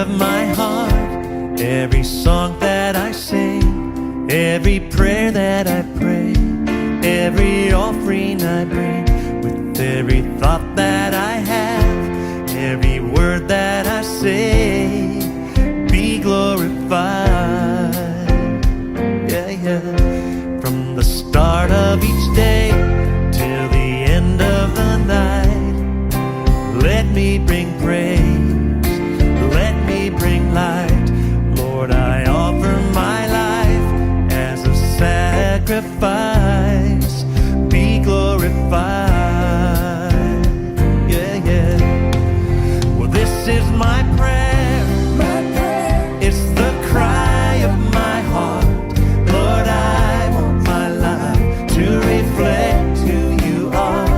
of my heart, every song that I sing, every prayer that I pray, every offering I bring, with every thought that I have, every word that I say, be glorified. Yeah, yeah. From the start of each day till the end of the night, let me bring praise, let me bring light. Lord, I offer my life as a sacrifice, be glorified. Yeah, yeah. Well, this is my prayer, it's the cry of my heart. Lord, I want my life to reflect who you are.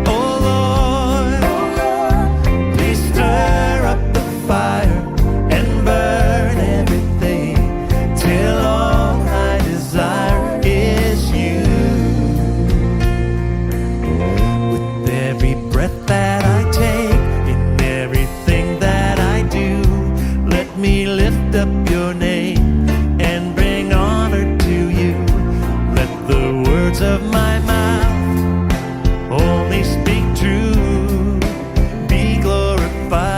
Oh Lord, please stir up the fire and burn everything till all I desire is you. With every breath that I take, in everything that I do, let me lift up your name and bring honor to you. Let the words of my mouth only speak true, be glorified.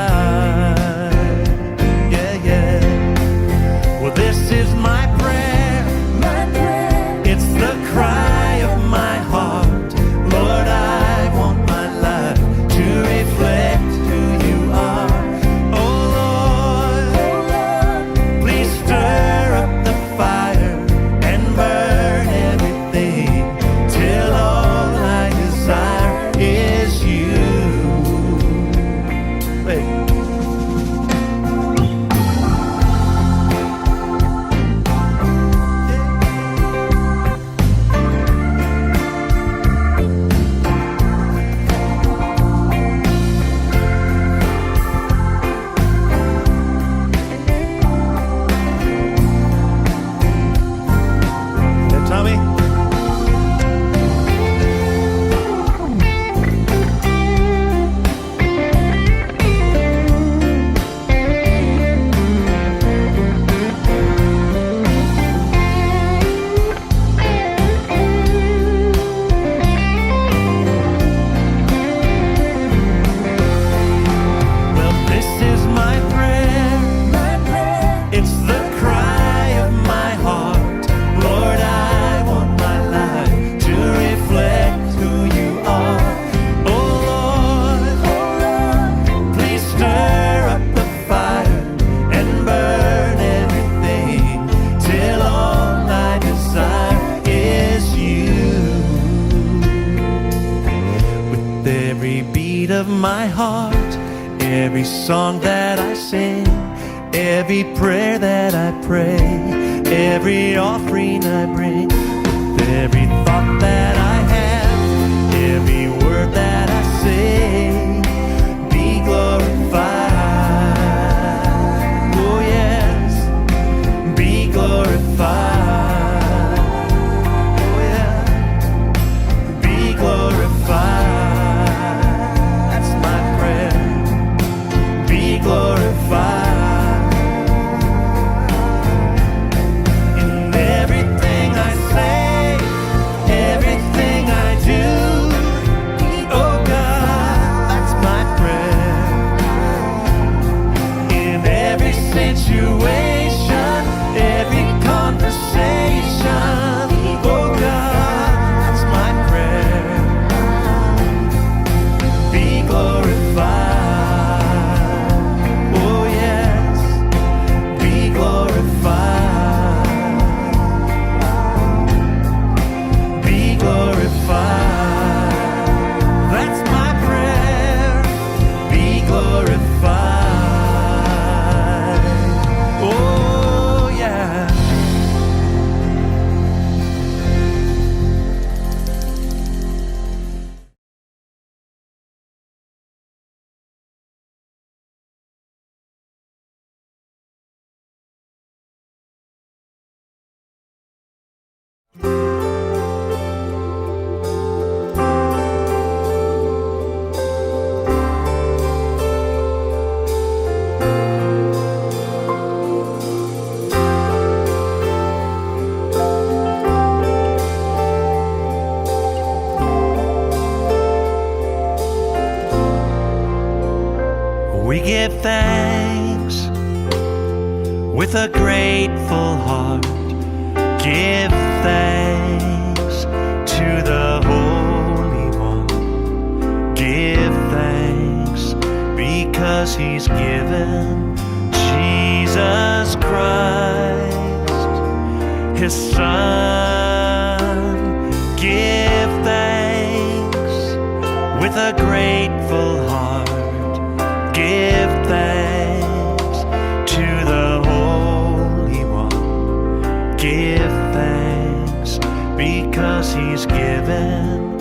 Yeah, yeah. Well, this is my prayer, it's the cry of my heart. Lord, I want my life to reflect who you are. Oh Lord, please stir up the fire and burn everything till all I desire is you. Wait. Yeah, Tommy? Well, this is my prayer, it's the cry of my heart. Lord, I want my life to reflect who you are. Oh Lord, please stir up the fire and burn everything till all I desire is you. With every beat of my heart, every song that I sing, every prayer that I pray, every offering I bring, with every thought that I have, every word that I say, be glorified. Oh yes, be glorified. Oh yeah, be glorified. That's my prayer, be glorified. In everything I say, We give thanks with a grateful heart. Give thanks to the Holy One. Give thanks because He's given Jesus Christ, His Son. Give thanks with a grateful heart. Give thanks to the Holy One. Give thanks because He's given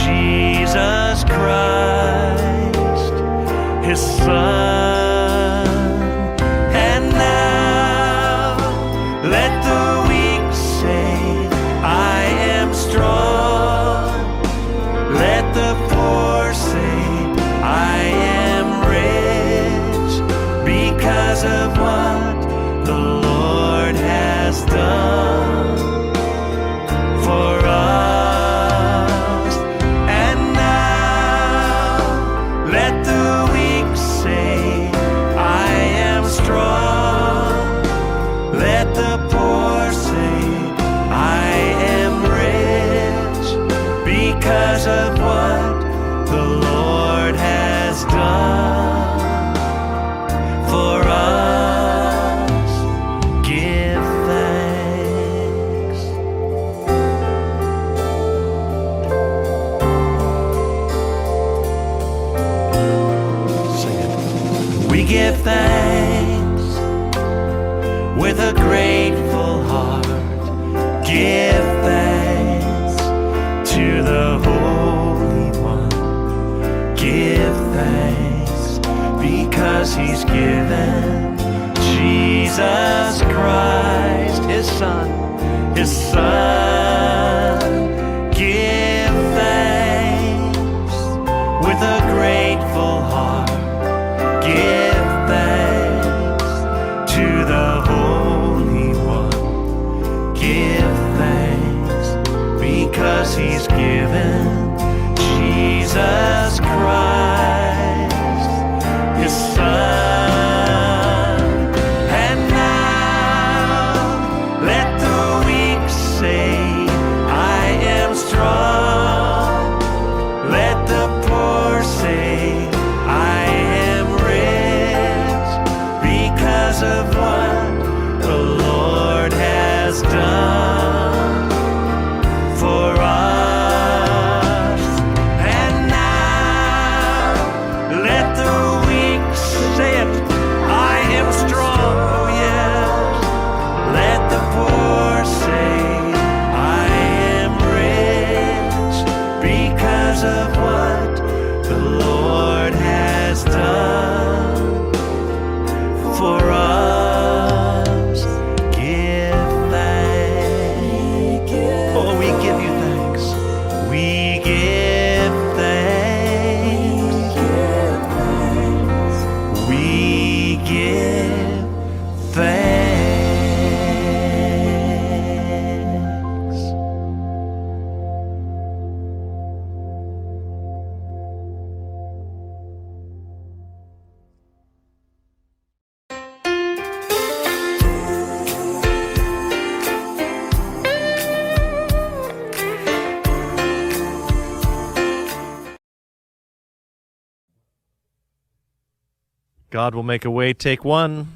Jesus Christ, His Son. And now let the weak say, I am strong. Let the poor say, I am rich because of what the Lord has done for us. And now let the weak say, I am strong. Let the poor say, I am rich because of what the Lord has done for us. Give thanks. Sing it. We give thanks with a grateful heart. Give thanks to the Holy One. Give thanks because He's given Jesus Christ, His Son, His Son. Give thanks with a grateful heart. Give thanks to the Holy One. Give thanks because He's given Jesus Christ, His Son. And now let the weak say, I am strong. Let the poor say, I am rich because of what the Lord has done for us. And now let the weak say it, I am strong, oh yes. Let the poor say, I am rich because of what the Lord has done for us. Give thanks. Oh, we give you thanks. We give thanks. We give thanks. God will make a way. Take one.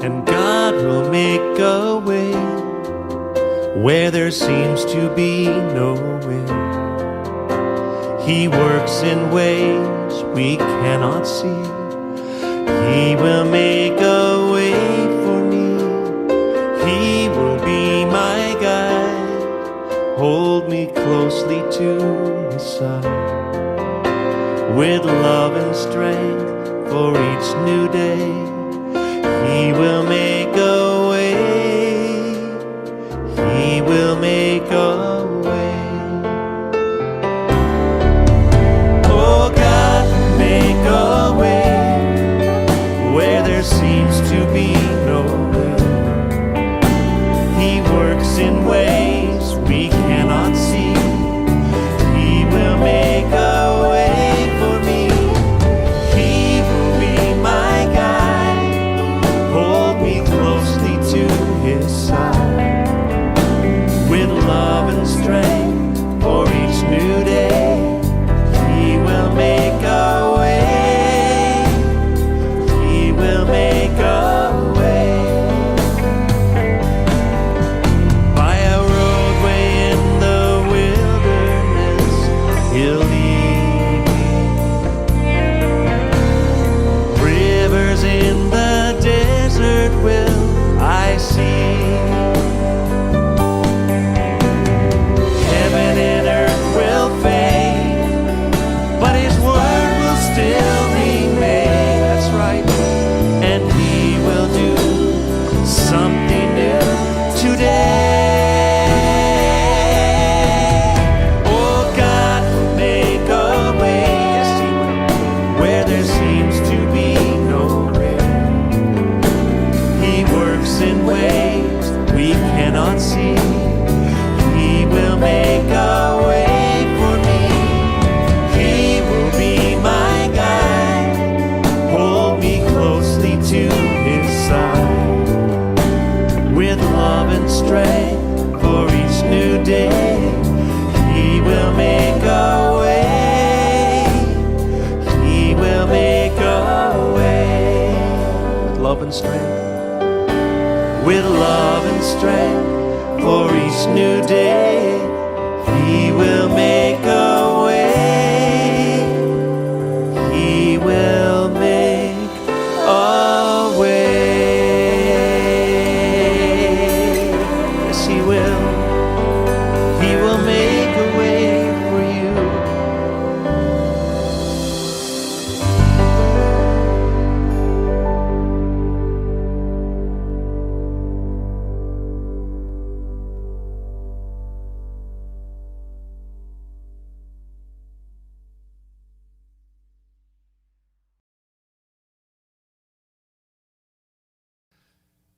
And God will make a way where there seems to be no way. He works in ways we cannot see. He will make a way for me. with love and strength for each new day. He will make a way. He will make a way. Oh God, make a way where there seems to be no way. He works in ways we cannot see. He will make a way for me. He will be my guide, hold me closely to his side, with love and strength for each new day. He will make a way. He will make a way. By a roadway in the wilderness, he'll lead me. Rivers in the desert will I see. Heaven and earth will fade, but his word will still remain. That's right. And he will do something new today. Oh, God will make a way, yes, he will, where there seems to be no way. He works in ways we cannot see. He will make a way for me. He will be my guide, hold me closely to his side, with love and strength for each new day. He will make a way. He will make a way. With love and strength. With love and strength for each new day. He will make a way. He will make a way. Yes, he will. He will make a way for you.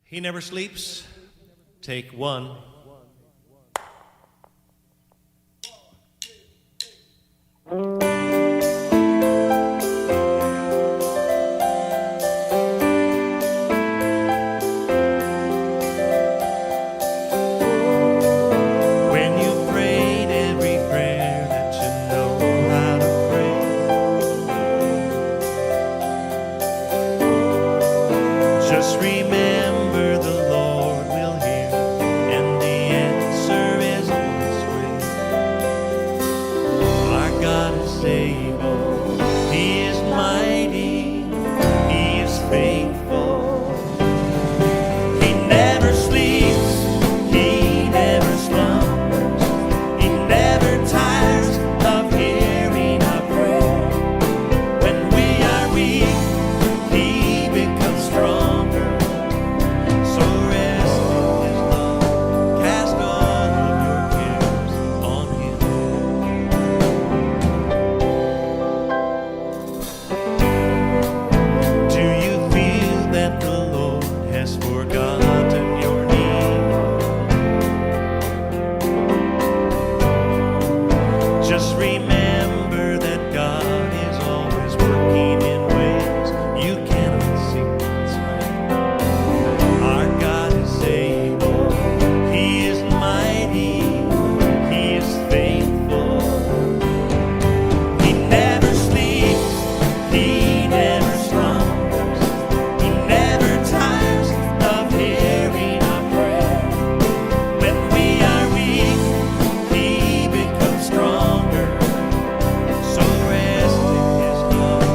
He never sleeps. Take one. When you prayed every prayer that you know how to pray, just remember the Lord will hear, and the answer is on its way. Our God is able, he is mighty, he is faithful. He never sleeps, he never slumbers, he never tires of hearing our prayer. When we are weak, he becomes stronger. So rest in his love, cast all of your cares on him. Do you feel that the Lord has forgotten your need? Just remember that God is always working in ways you cannot see. Our God is able, he is mighty, he is faithful. He never sleeps, he never slumbers, he never tires of hearing our prayer. When we are weak, he becomes stronger. So rest in his love,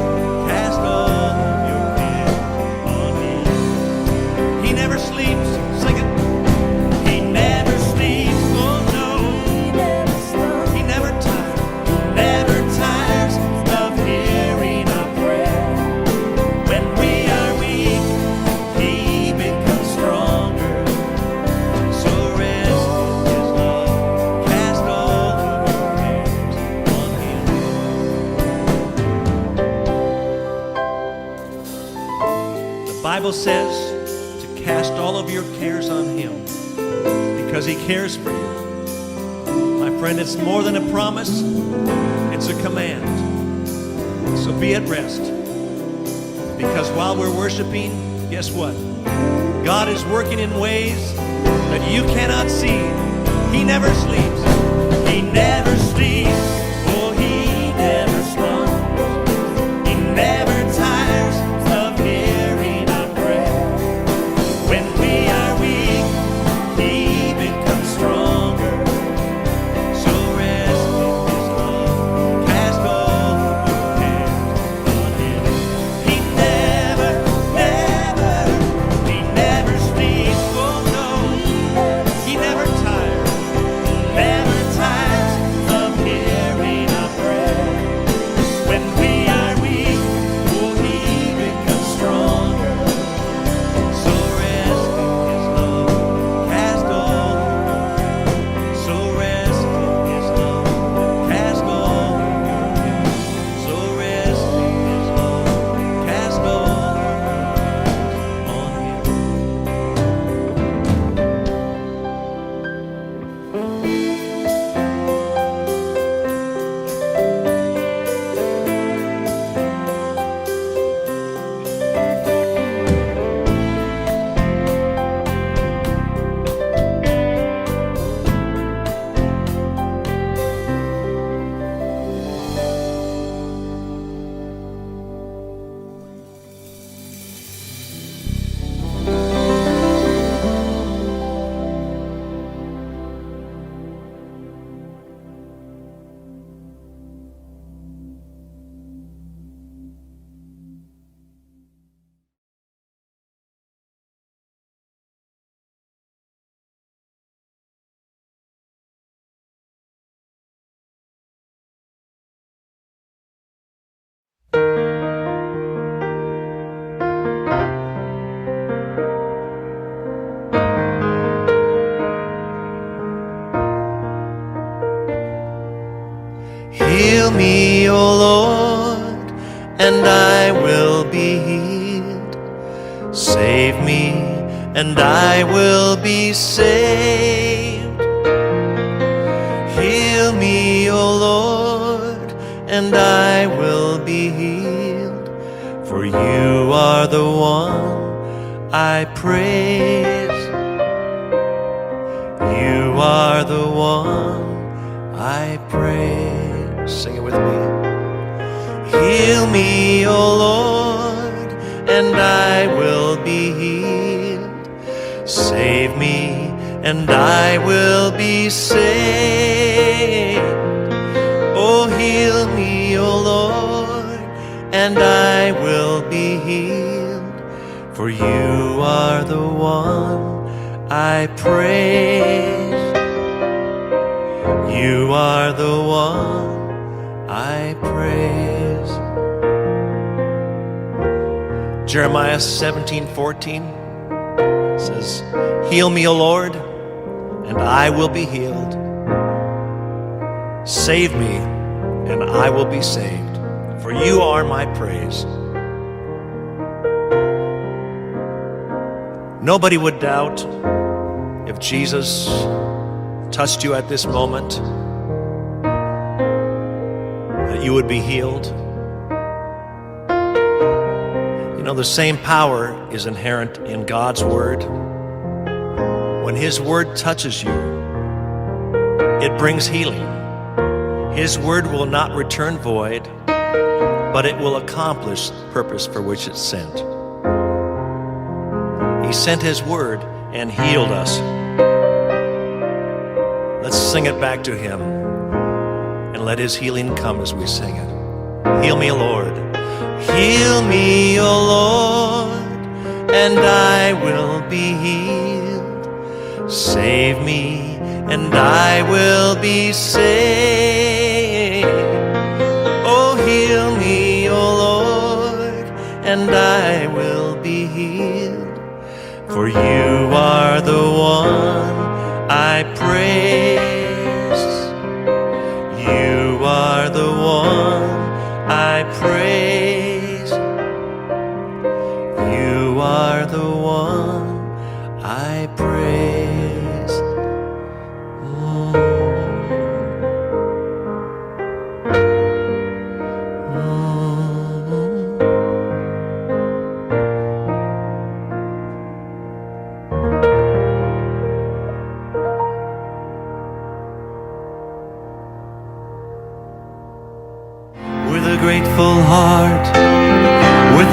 cast all of your cares on him. He never sleeps, sing it. He never sleeps, oh no. He never tires of hearing Bible says to cast all of your cares on Him because He cares for you. My friend, it's more than a promise, it's a command. So be at rest, because while we're worshiping, guess what? God is working in ways that you cannot see. He never sleeps. He never sleeps. Oh, He never slumbers. He never tires of hearing our prayer. When we are weak, He becomes stronger. So rest in His love. Cast all of your cares on Him. He never sleeps. Oh no, He never tires. Never tires of hearing our prayer. When we are weak, oh, He becomes stronger. So rest in His love, cast all. So rest in His love, cast all. So rest in His love, cast all on Him. Heal me, O Lord, and I will be healed. Save me, and I will be saved. Heal me, O Lord, and I will be healed. For you are the one I praise. You are the one I praise. Sing it with me. Heal me, O Lord, and I will be healed. Save me, and I will be saved. Oh, heal me, O Lord, and I will be healed. For you are the one I praise. You are the one I praise. Jeremiah 17:14 says, Heal me, O Lord, and I will be healed. Save me, and I will be saved, for you are my praise. Nobody would doubt if Jesus touched you at this moment that you would be healed. You know, the same power is inherent in God's word. When His word touches you, it brings healing. His word will not return void, but it will accomplish the purpose for which it's sent. He sent His word and healed us. Let's sing it back to Him and let His healing come as we sing it. Heal me, Lord. Heal me, O Lord, and I will be healed. Save me, and I will be saved. Oh, heal me, O Lord, and I will be healed. For you are the one I praise. You are the one I praise. You are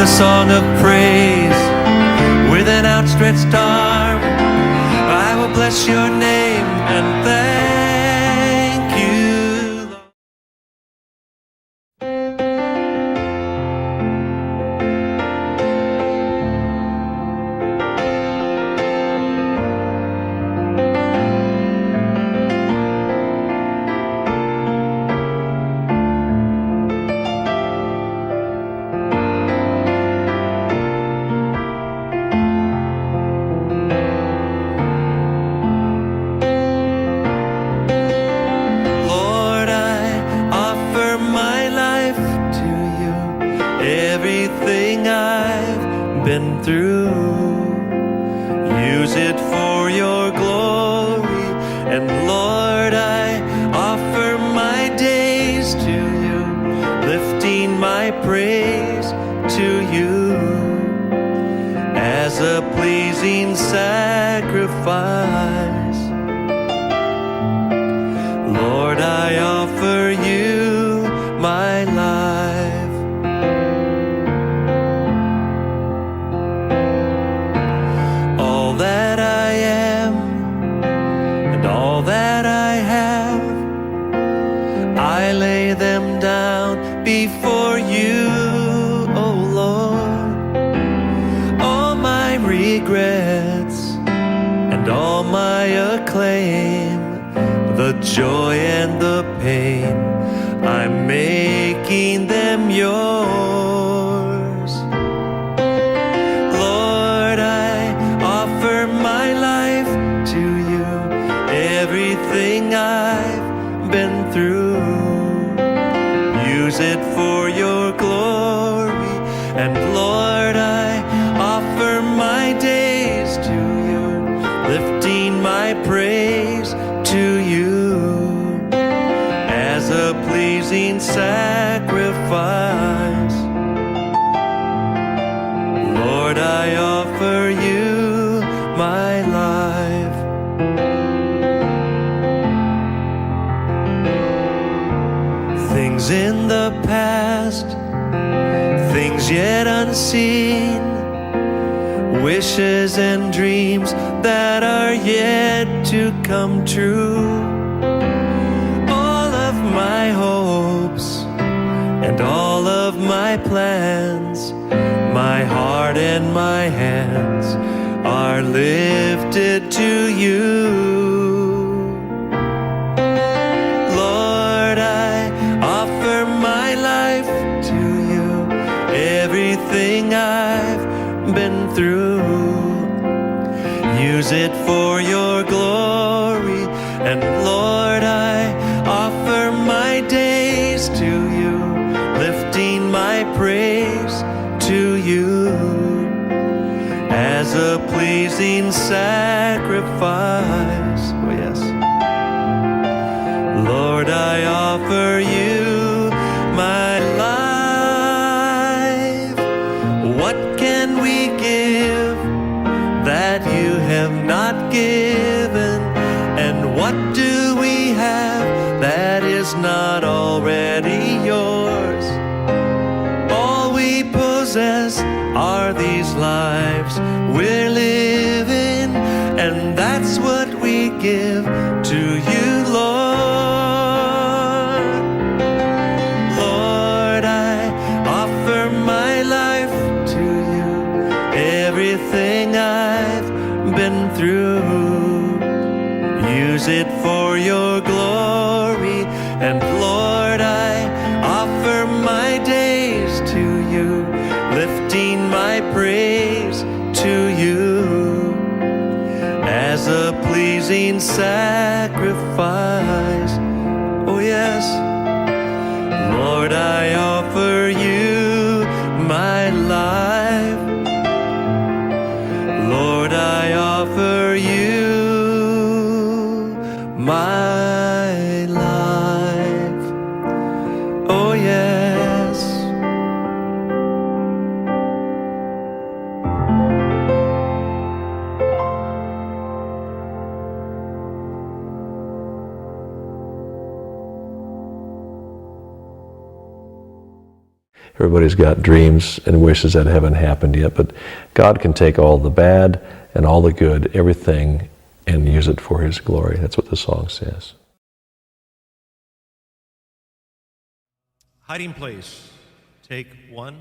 a song of praise, with an outstretched arm, I will bless your name and thank you, Lord. Lord, I offer my life to you, everything I've been through. Use it for your glory, and Lord, I offer my days to you, lifting my praise to you as a pleasing sacrifice. Lord, I offer you my life. All that I am and all that I have, I lay them down before you, oh Lord. All my regrets and all my acclaim, the joy and the pain, I'm making them yours. Lord, I offer my life to you, everything I've been through. Use it for your glory, and Lord, I offer my days to you, lifting my praise to you as a pleasing sacrifice. Lord, I offer you my life. Things in the past, things yet unseen, wishes and dreams that are yet to come true. All of my hopes and all of my plans, my heart and my hands are lifted to you. Lord, I offer my life to you, everything I've been through. Use it for your glory, and Lord, I offer my days to you, lifting my praise to you as a pleasing sacrifice. Oh yes. Lord, I offer you my life. What can we give that you have not given? And what do we have that is not already yours? All we possess are these lives we're living, and that's what we give to you, Lord. Lord, I offer my life to you, everything I've been through. Use it for your glory, and Lord, I offer my days to you, lifting my praise to you as a pleasing sacrifice. Oh yes. Lord, I offer you my life. Lord, I offer you my life. Oh yes. Everybody's got dreams and wishes that haven't happened yet, but God can take all the bad and all the good, everything, and use it for His glory. That's what the song says. Hiding place. Take one.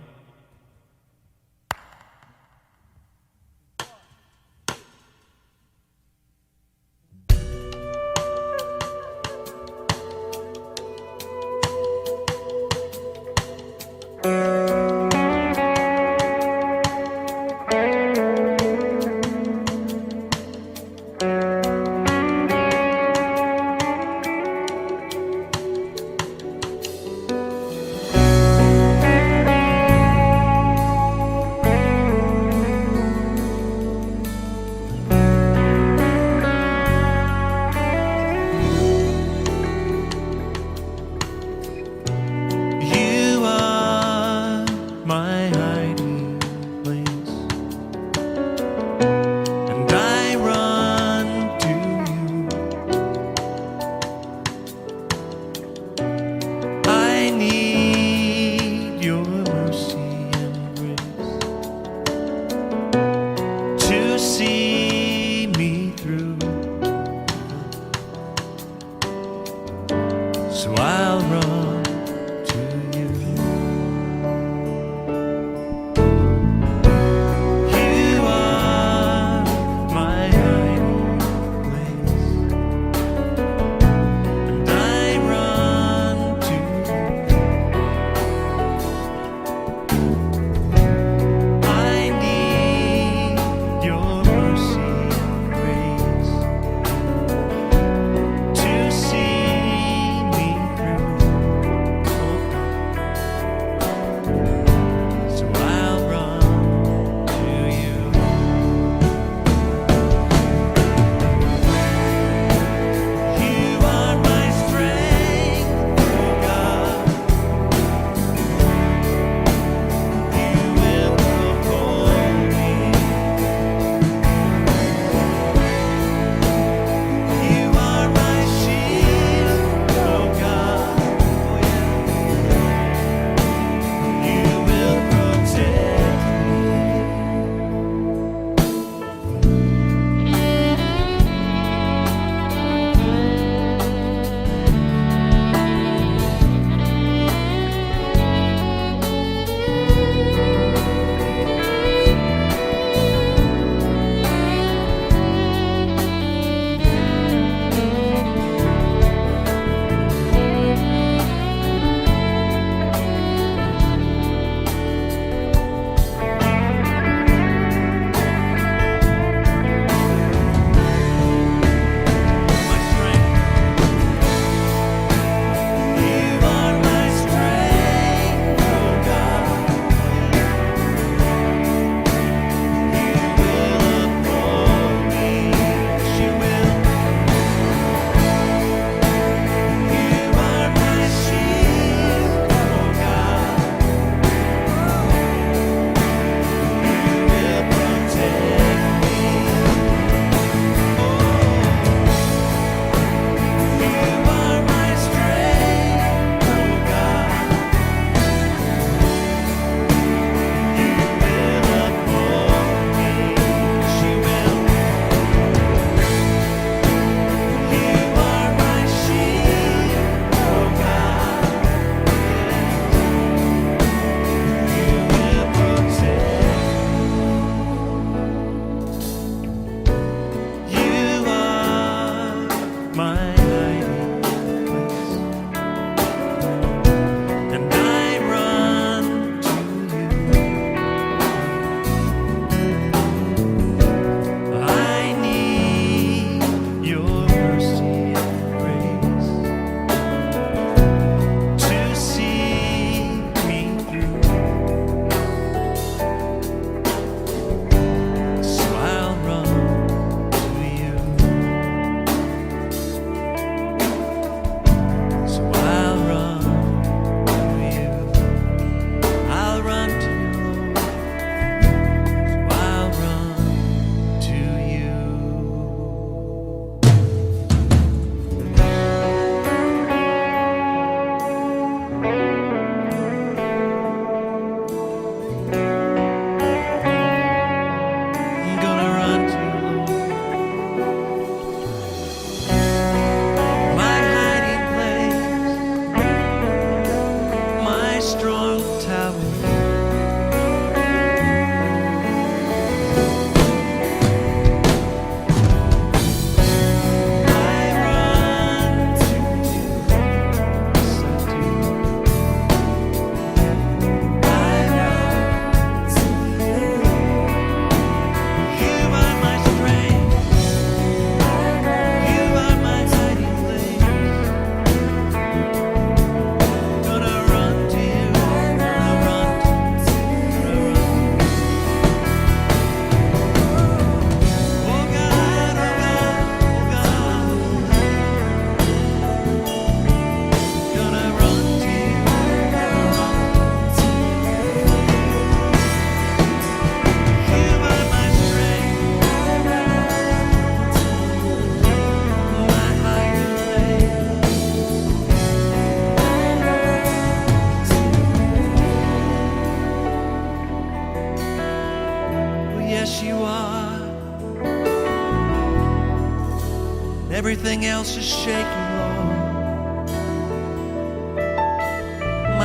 everything else is shaking, Lord.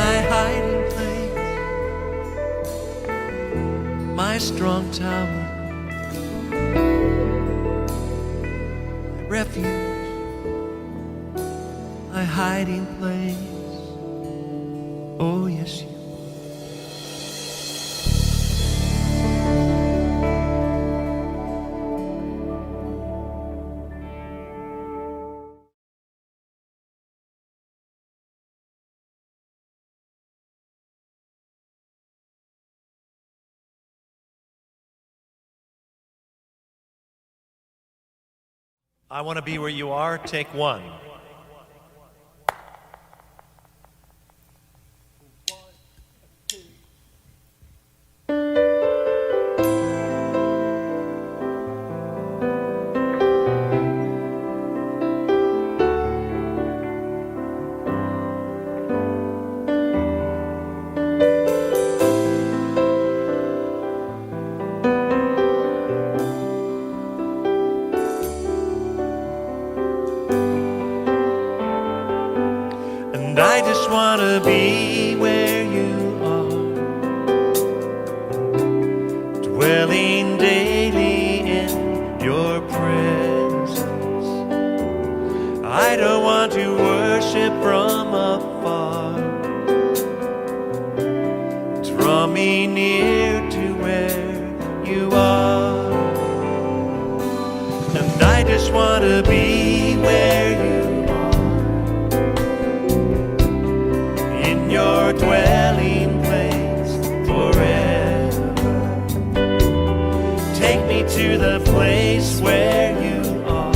My hiding place, my strong tower, my refuge, my hiding place. Oh, yes, you. I want to be where you are. Take one. And I just want to be where you are, dwelling daily in your presence. I don't want to worship from afar. Draw me near to where you are. And I just want to be where you are, your dwelling place forever. Take me to the place where you are,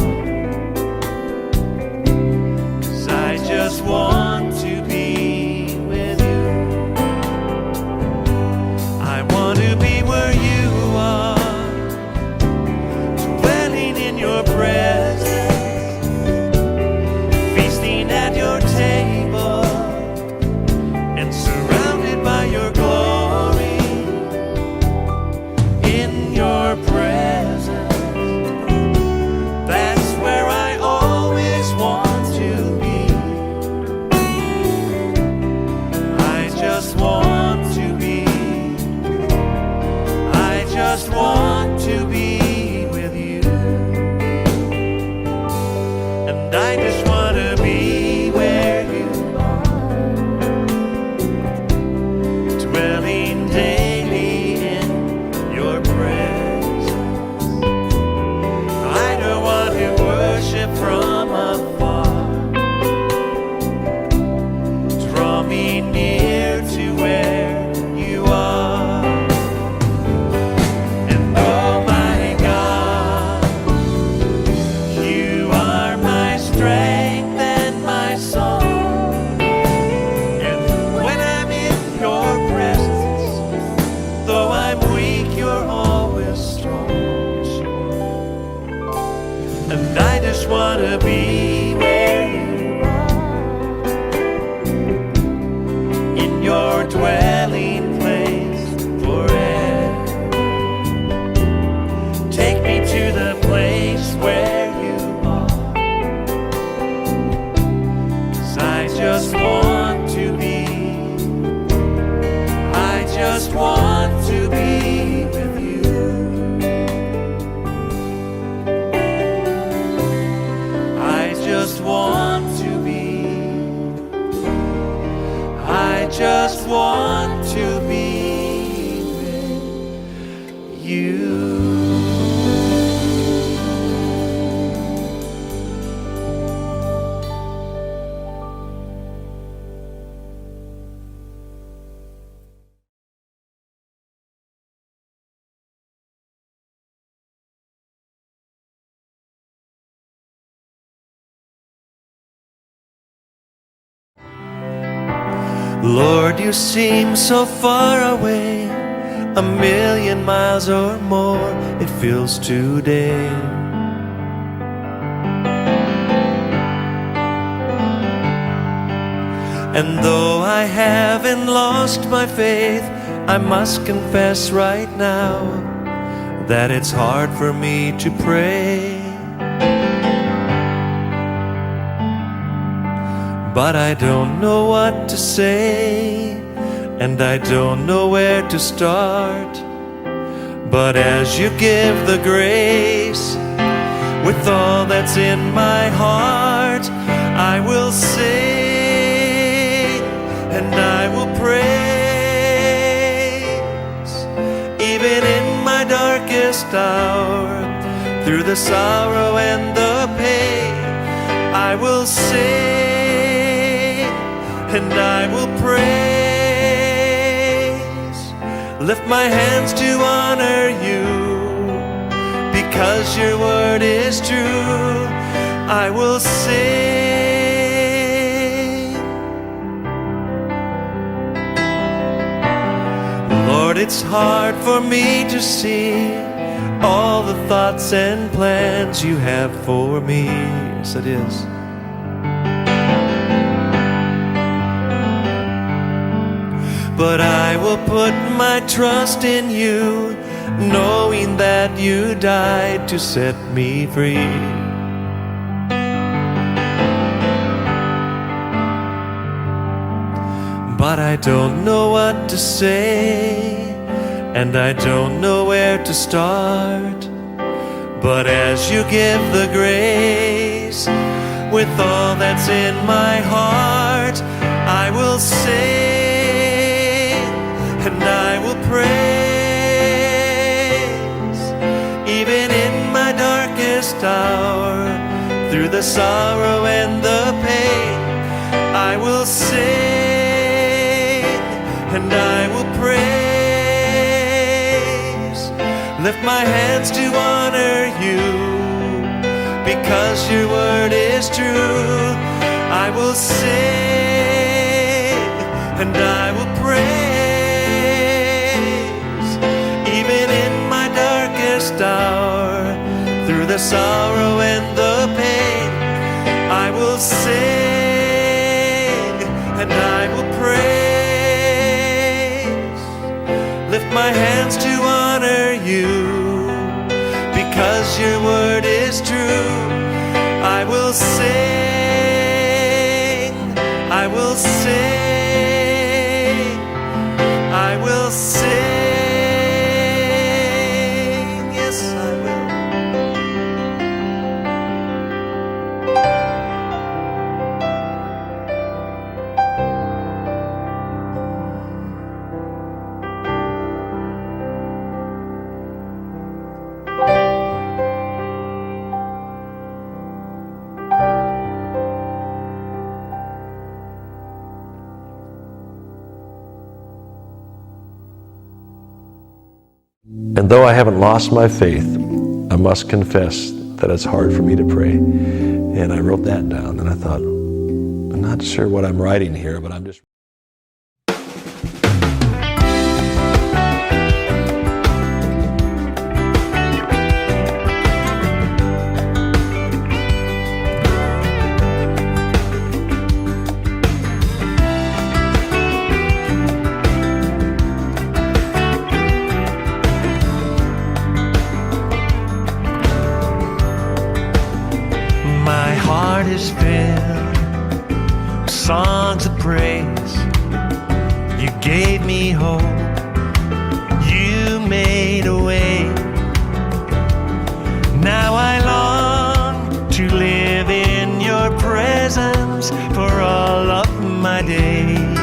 'cause I just want to be with you. I want to be where you are, dwelling in your presence, feasting at your table, surrounded by your glory, in your presence. That's where I always want to be. I just want to be. I just want to be with you. And I just want to be where you dwelling daily in your presence. I don't want to worship from afar. Draw me near to where you are. And oh my God, you are my strength and my song. And when I'm in your presence, though I'm weak, you're always strong. And I just want to be where you are, in your dwelling place forever. Take me to the place where you are, 'cause I just want to be. I just want to be with you. I just want to be. I just want to be with you. Lord, you seem so far away, 1,000,000 miles or more it feels today. And though I haven't lost my faith, I must confess right now that it's hard for me to pray. but I don't know what to say, and I don't know where to start. But as you give the grace, with all that's in my heart, I will sing and I will praise. Even in my darkest hour, through the sorrow and the pain, I will sing and I will praise. Lift my hands to honor you, because your word is true. I will sing. Lord, it's hard for me to see all the thoughts and plans you have for me. Yes, it is. But I will put my trust in you, knowing that you died to set me free. But I don't know what to say, and I don't know where to start. But as you give the grace, with all that's in my heart, I will sing and I will praise. Even in my darkest hour, through the sorrow and the pain, I will sing and I will praise. Lift my hands to honor you, because your word is true. I will sing and I will praise. Even in my darkest hour, through the sorrow and the pain, I will sing and I will praise. Lift my hands to honor you, because your word is true. I will sing, I will sing, I will sing, yes I will. And though I haven't lost my faith, I must confess that it's hard for me to pray. And I wrote that down, and I thought, I'm not sure what I'm writing here, but I'm just... My heart is filled with songs of praise. You gave me hope, you made a way. Now I long to live in your presence for all of my days.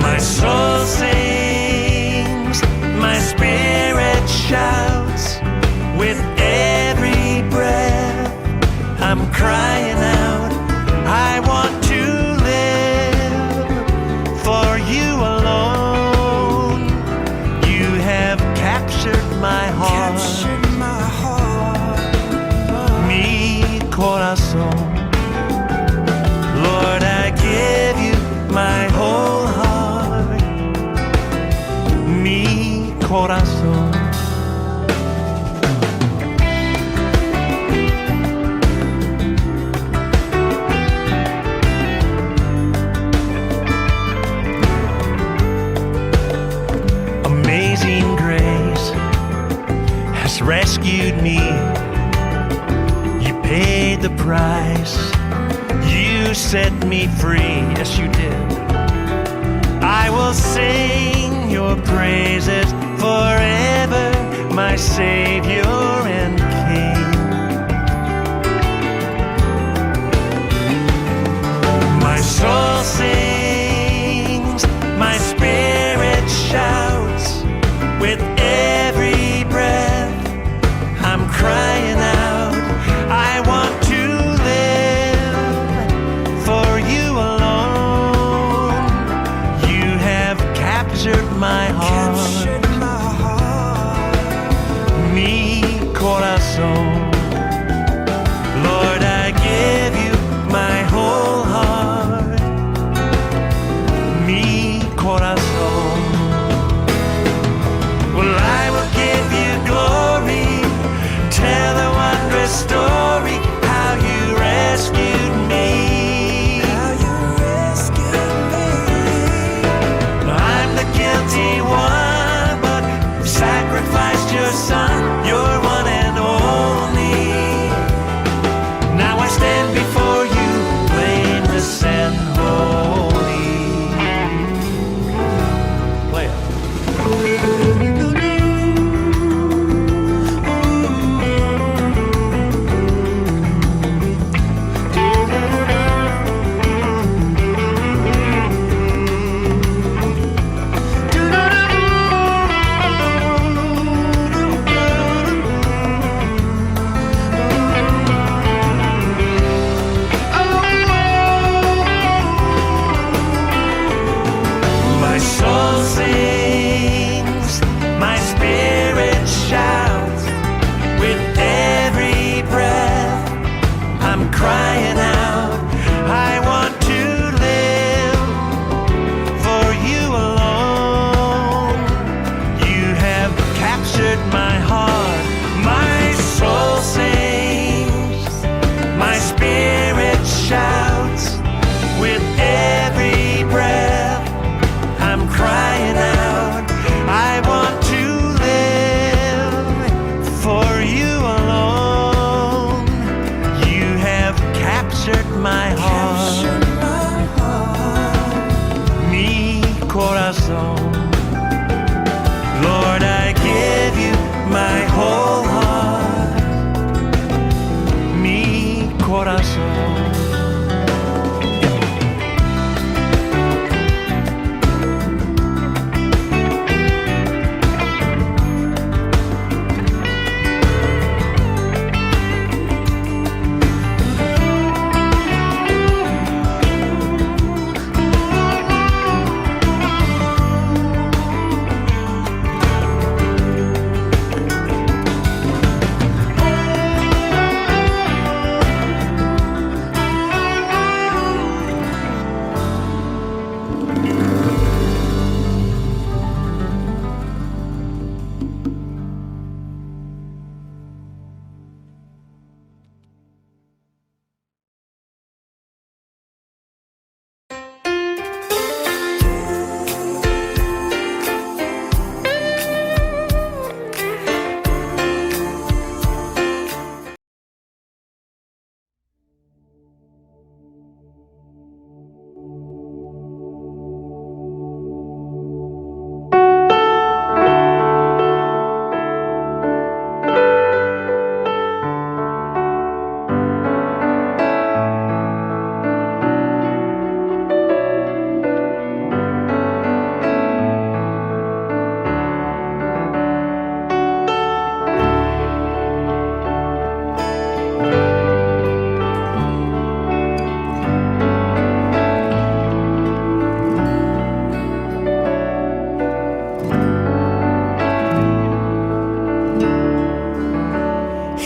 My soul sings, my spirit shouts. With every breath, I'm crying out, I want to live for you alone. You have captured my heart, mi corazón. Lord, I give you my whole heart, mi corazón. Amazing grace has rescued me. You paid the price. You set me free, yes you did. I will sing your praises forever, my Savior and King. My soul sings, my spirit shouts, with every breath I'm crying out, I want to live for you alone. You have captured my heart, mi corazón. Lord, I give you my whole heart, mi corazón. Well, I will give you glory, tell a wondrous story, how you rescued me. I'm the guilty one, but you sacrificed your son, your one and only. Now I stand before you, blameless and holy. Play it. My soul sings, my spirit shouts, with every breath I'm crying out, I want to live for you alone. You have captured my heart, my soul sings, my spirit shouts, with every breath I'm crying out, I want to live for you alone. You have captured my heart, mi corazón. Lord, I give you my whole heart, mi corazón.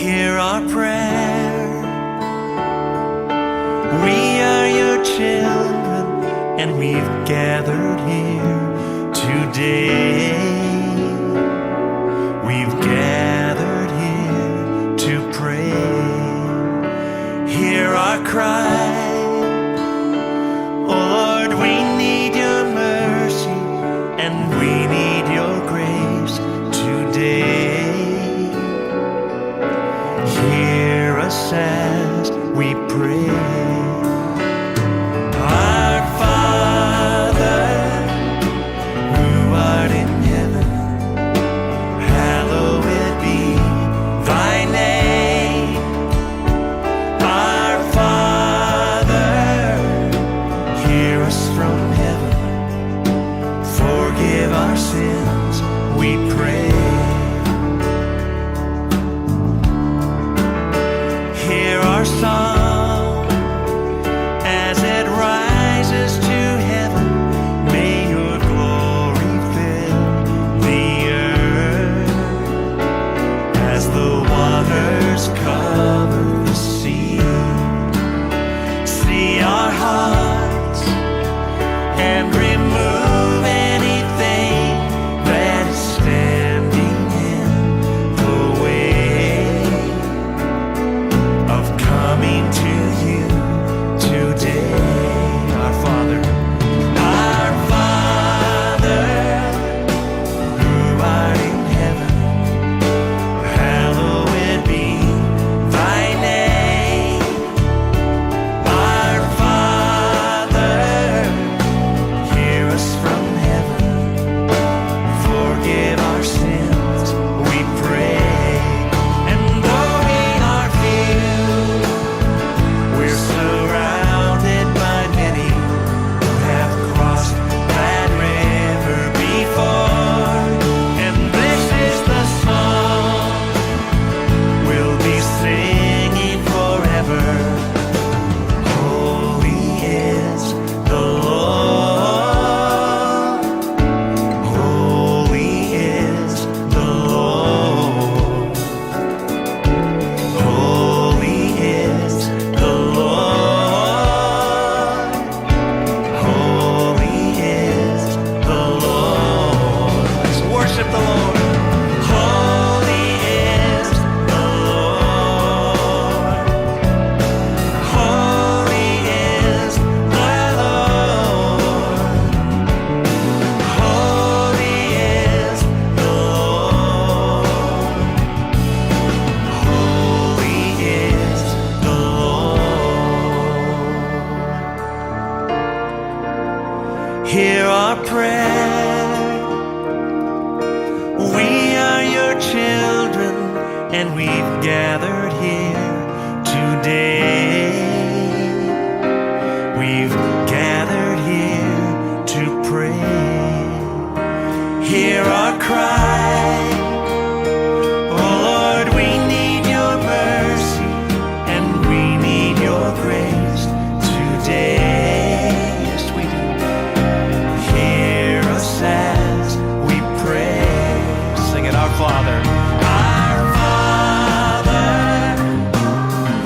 Hear our prayer. We are your children, and we've gathered here today. We've gathered here to pray. Hear our cry. Oh Lord, we need your mercy, and we need your grace today. Hear us as we pray. Our Father, who art in heaven, hallowed be thy name. Our Father, hear us from heaven, forgive our sins, we pray. Hear our song as it rises to heaven. May your glory fill the earth as the waters cover the sea. See our hearts and remove anything that is standing in the way of coming to you today. Our Father, who art in heaven, hallowed be thy name. Our Father, hear us from heaven, forgive our sins, we pray. And though we are few, we're surrounded by many who have crossed that river before. And this is the song we'll be singing forever. Holy is the Lord. Holy is the Lord. Holy is the Lord. Holy is the Lord. Let's worship the Lord. Holy is the Lord. Holy is the Lord. Holy is the Lord. Holy is the Lord. Hear our prayer. We are your children, and we've gathered here today. We've gathered here to pray. Hear our cry. Oh Lord, we need your mercy and we need your grace today. Yes, we do. Hear us as we pray. Sing it, our Father. Our Father,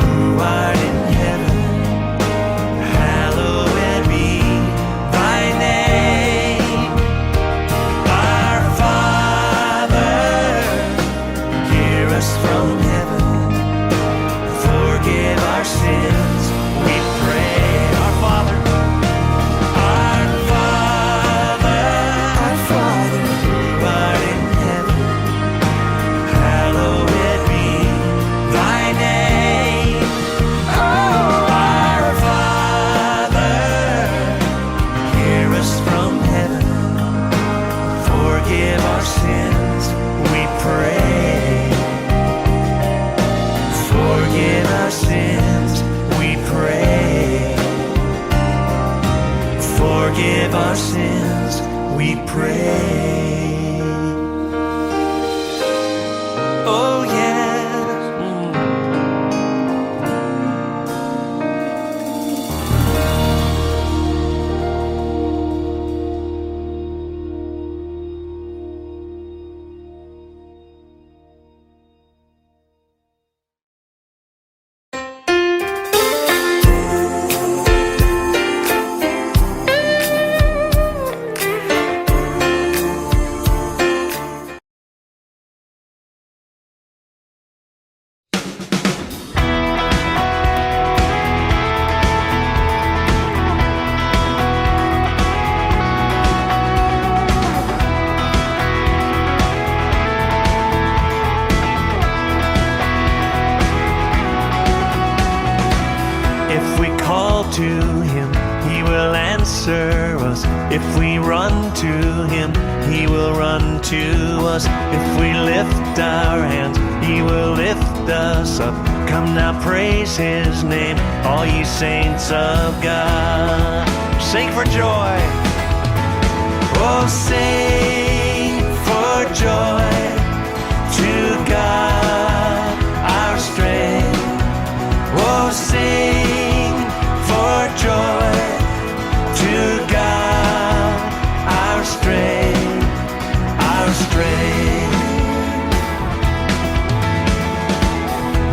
who art in heaven, hallowed be thy name. Our Father, hear us from heaven, forgive our sins, we pray. Our Father, who art in heaven, to Him, He will answer us. If we run to Him, He will run to us. If we lift our hands, He will lift us up. Come now, praise His name, all ye saints of God. Sing for joy. Oh, sing for joy to God, our strength. Oh, sing for joy to God, our strength, our strength.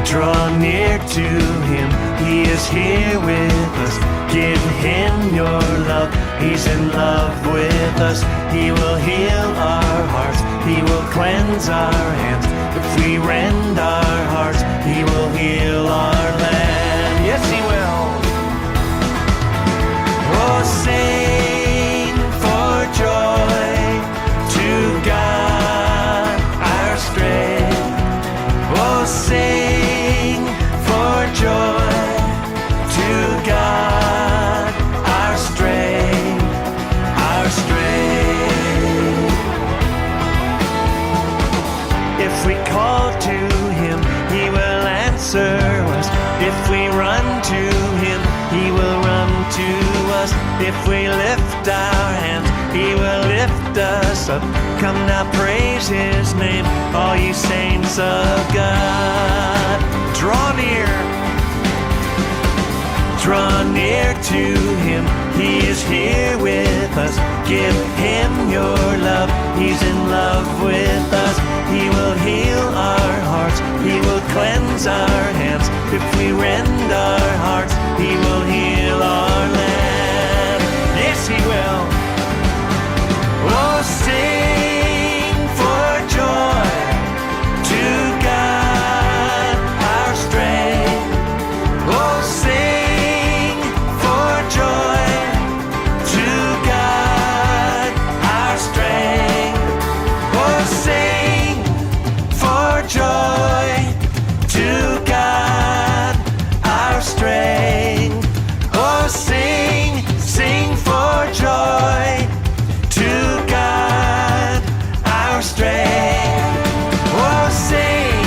Draw near to Him, He is here with us. Give Him your love, He's in love with us. He will heal our hearts, He will cleanse our hands. If we rend our hearts, He will heal our land. Yes, He will. Oh, sing for joy to God, our strength. Oh, sing for joy to God, our strength, our strength. If we call to Him, He will answer us. If we run to Him, He will run to us. If we lift our hands, He will lift us up. Come now, praise His name, all ye saints of God. Draw near. Draw near to Him, He is here with us. Give Him your love, He's in love with us. He will heal our hearts, He will cleanse our hands. If we rend our hearts, He will heal our land. Yes, He will. Oh, sing for joy to God, our strength. Oh, sing for joy to God, our strength. Oh, sing for joy to God, our strength. Oh, sing, sing for joy to God, our strength. Oh, sing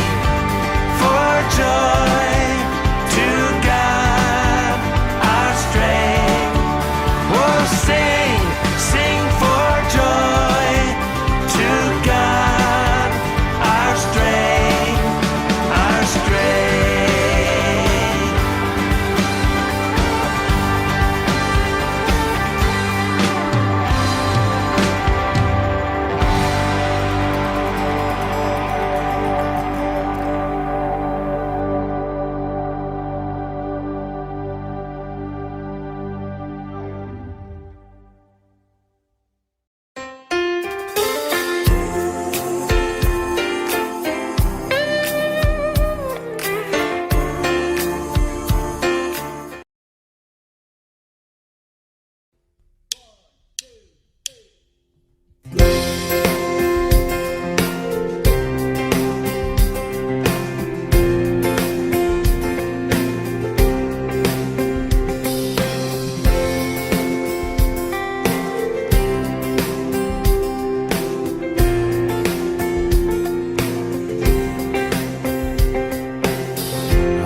for joy to God, our strength. Oh, sing, sing for joy to God, our strength, our strength.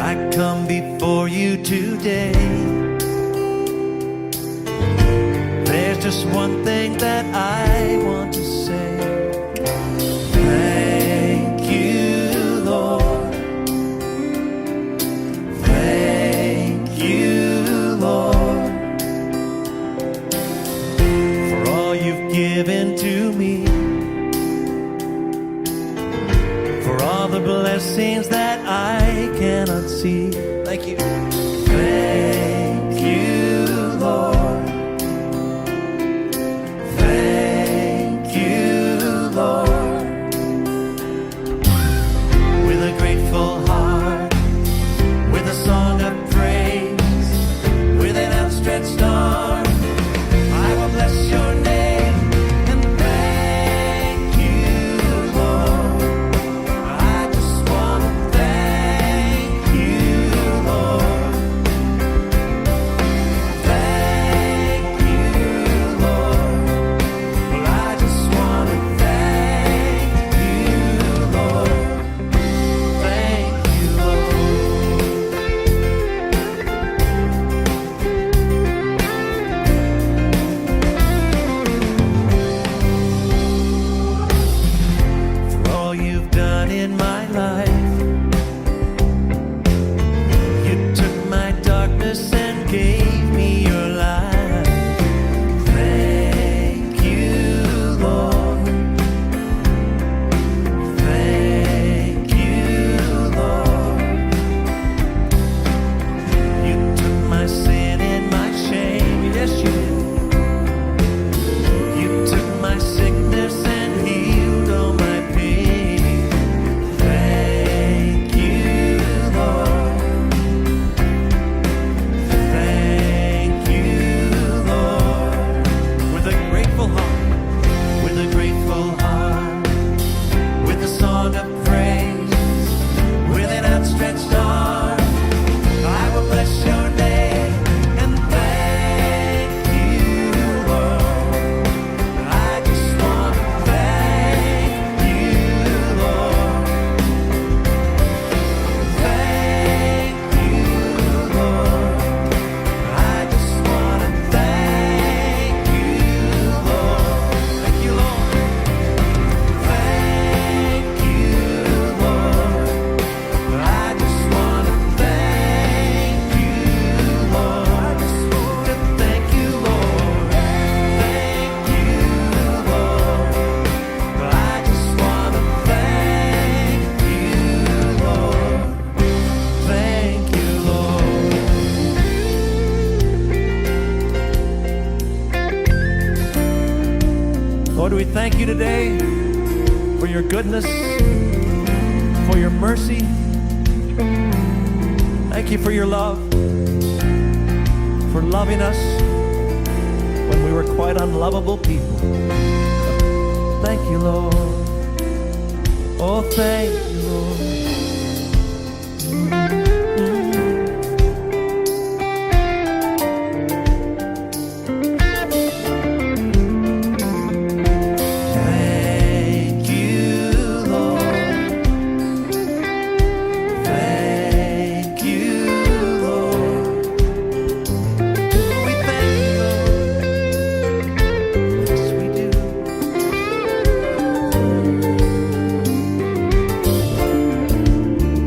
I come before you today. There's just one thing that I want to say. Thank you, Lord. Thank you, Lord, for all you've given to me, for all the blessings that I cannot see. Thank you. Thank you, Lord. Thank you, Lord. With a grateful heart, with a song of praise, with an outstretched arm, I will bless your name and thank you, Lord. I just want to thank you, Lord. in my life. You took my darkness and gave me your light. Thank you, Lord. Thank you, Lord. You took my sin and my shame. Yes, you did. You took my sickness and healed all my pain. Thank you, Lord. Thank you, Lord. With a grateful heart, with a grateful heart, with a song of praise, with an outstretched arm, I will bless your name and thank you, Lord. I just want to thank you, Lord. Thank you, Lord. I just want to thank you, Lord. Thank you, Lord. Thank you, Lord. I just want to thank you, Lord. I just want to thank you, Lord. Thank you, Lord. I just want to thank you, Lord. Thank you, Lord. Lord, we thank you today for your goodness, for your mercy. Thank you for your love, for loving us when we were quite unlovable people. Thank you, Lord. Oh, thank you, Lord. Thank you, Lord. Thank you, Lord. We thank you, Lord. Yes, we do.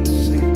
Sing.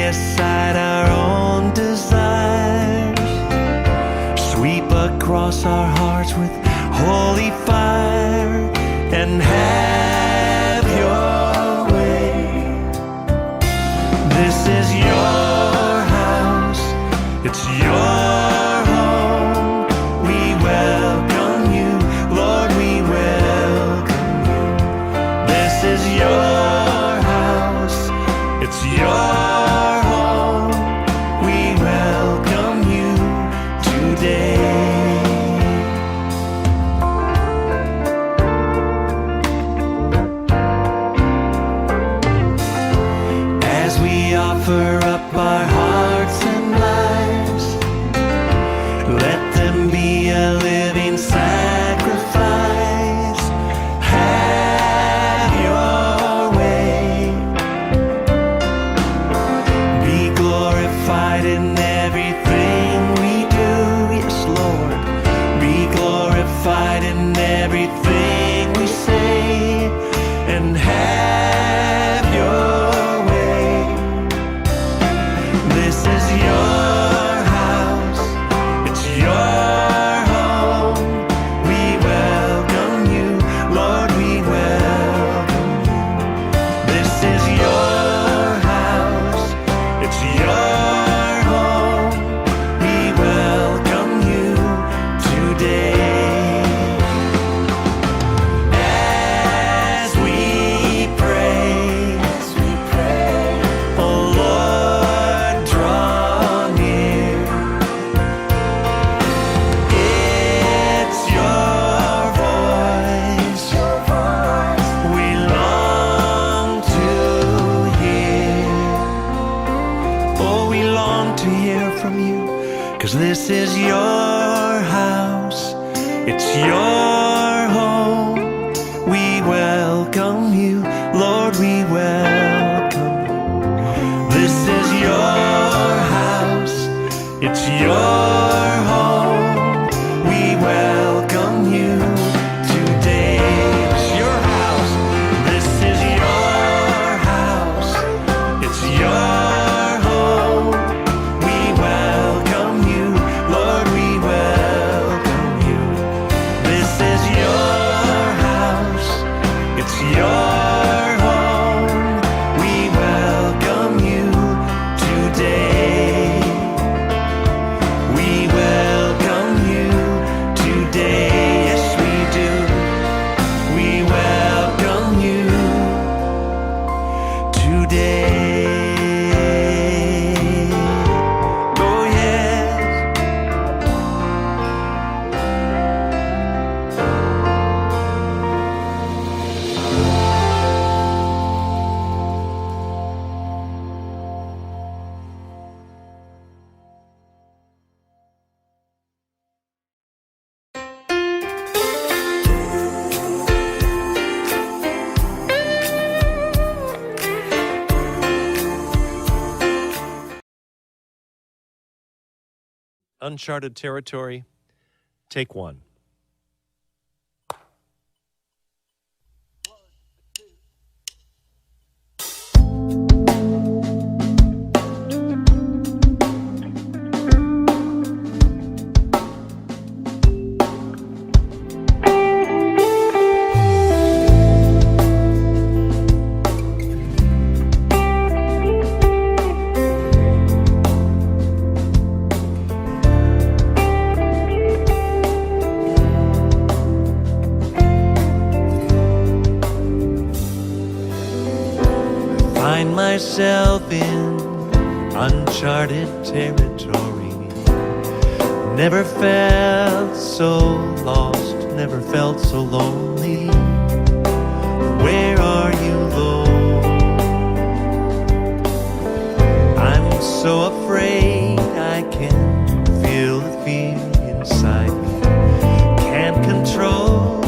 aside our own desires, sweep across our hearts with holy fire, and have your way. This is your house, it's your home. We welcome you, Lord, we welcome you. This is your house, it's your home. We welcome you today. As we offer up our hearts and lives, let them be a living sacrifice. Have your way. Be glorified in everything we do. Yes, Lord. Be glorified in everything we say, and have your way. This is your house, it's your home. We welcome you, Lord, we welcome you. This is your house, it's your home. We welcome you today. As we pray, oh Lord, draw near. It's your voice we long to hear. Oh, we long to hear from you, 'cause this is your house, it's your home. We welcome you, Lord, we welcome you. This is your house, it's your home. We welcome you today. It's your house, this is your house, it's your home. We welcome you, Lord, we welcome you. This is your house, it's your home. We welcome you today. We welcome you today. Yes, we do. We welcome you today. Oh, yes. Uncharted territory, take one. Find myself in uncharted territory. Never felt so lost, never felt so lonely. Where are you, Lord? I'm so afraid I can feel the fear inside me. Can't control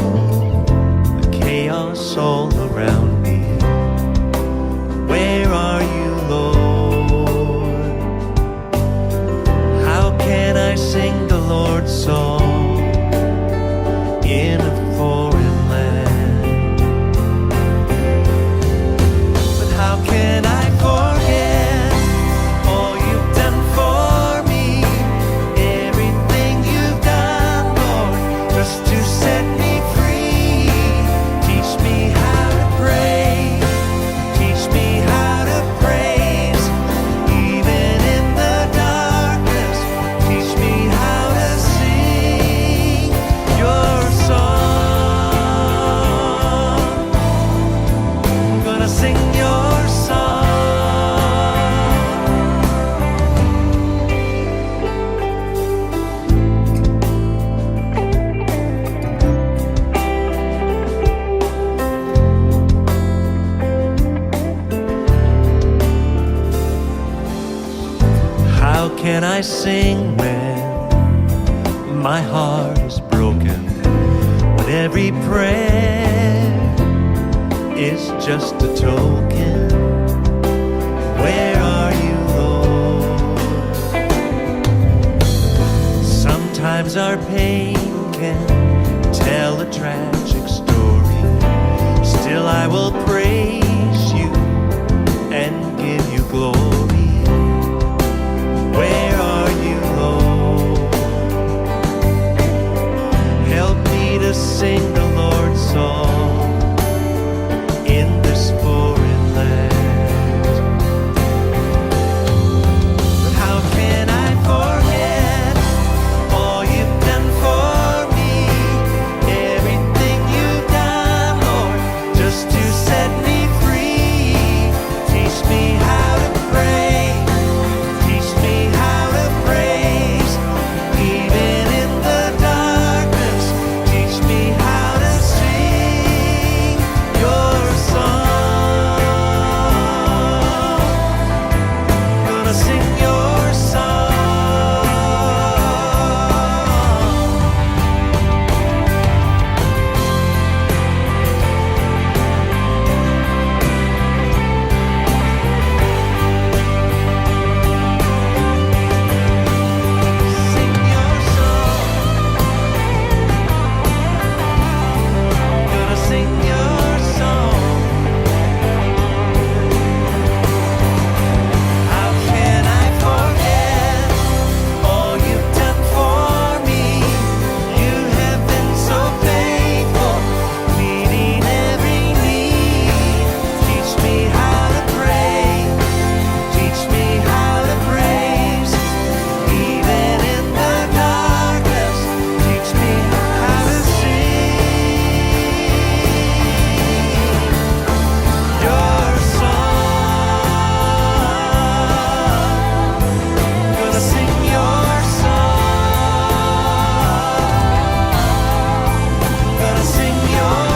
the chaos all around me. Where are you, Lord? How can I sing the Lord's song in a foreign land? But how can I forget How can I sing when my heart is broken? When every prayer is just a token. Where are you, Lord? Sometimes our pain can tell a tragic story. Still I will praise you and give you glory. Where are you, Lord? Help me to sing the Lord's song in this foreign land. But how can I forget all you've done for me? Everything you've done, Lord, just to set me free. Teach me how to pray. Teach me how to praise. Even in the darkness, teach me how to sing your song. Gonna sing your song. Sing your song. Gonna sing your song. How can I forget all you've done for me? You have been so faithful, meeting every need. Teach me how to pray. Teach me how to praise. Even in the darkness, teach me how to sing your song. Gonna sing your song. Gonna sing your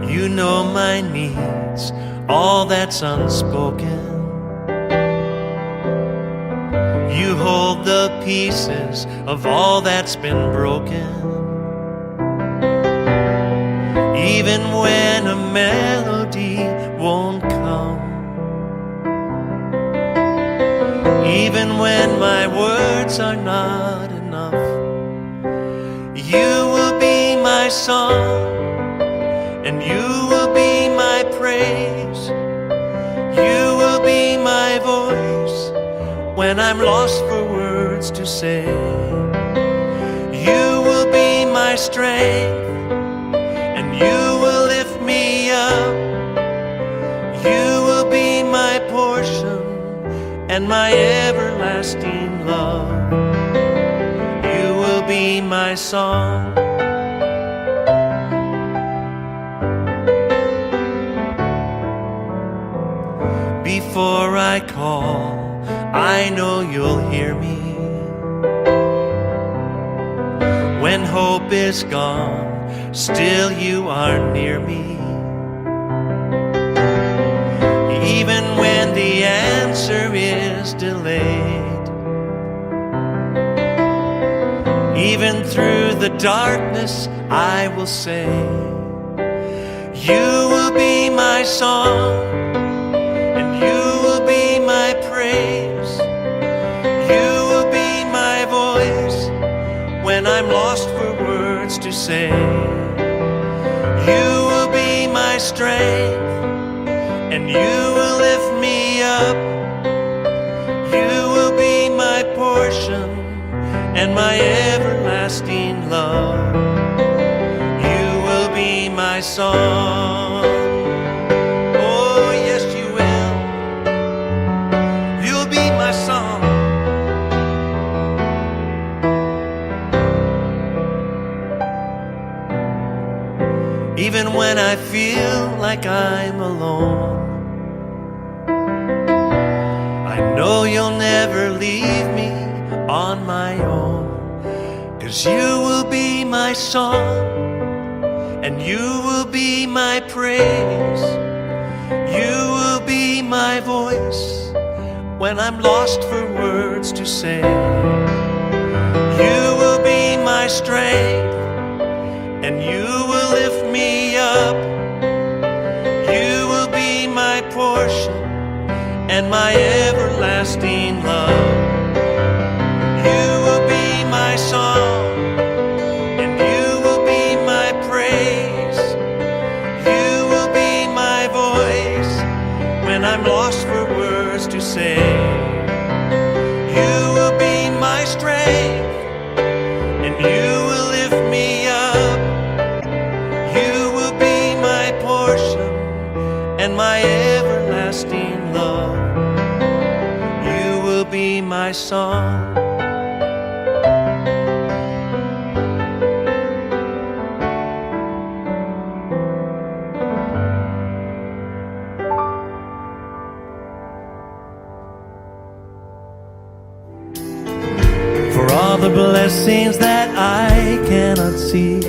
You know my needs, all that's unspoken. You hold the pieces of all that's been broken. Even when a melody won't come, even when my words are not enough, you will be my song. And you will be my praise. You will be my voice when I'm lost for words to say. You will be my strength, and you will lift me up. You will be my portion and my everlasting love. You will be my song. Before I call, I know you'll hear me. When hope is gone, still you are near me. is delayed. Even through the darkness, I will say, you will be my song, and you will be my praise. You will be my voice when I'm lost for words to say. You will be my strength, and you will lift me up. You will be my portion and my everlasting love. You will be my song. Oh, yes, you will. You'll be my song. Even when I feel like I'm alone, I know you'll never leave me on my own. 'Cause you will be my song, and you will be my praise. You will be my voice when I'm lost for words to say. You will be my strength, and you will lift me up. You will be my portion and my everlasting love. You will be my song, and you will be my praise. You will be my voice when I'm lost for words to say. You will be my strength, and you will lift me up. You will be my portion and my everlasting love. You will be my song. For all the blessings that I cannot see,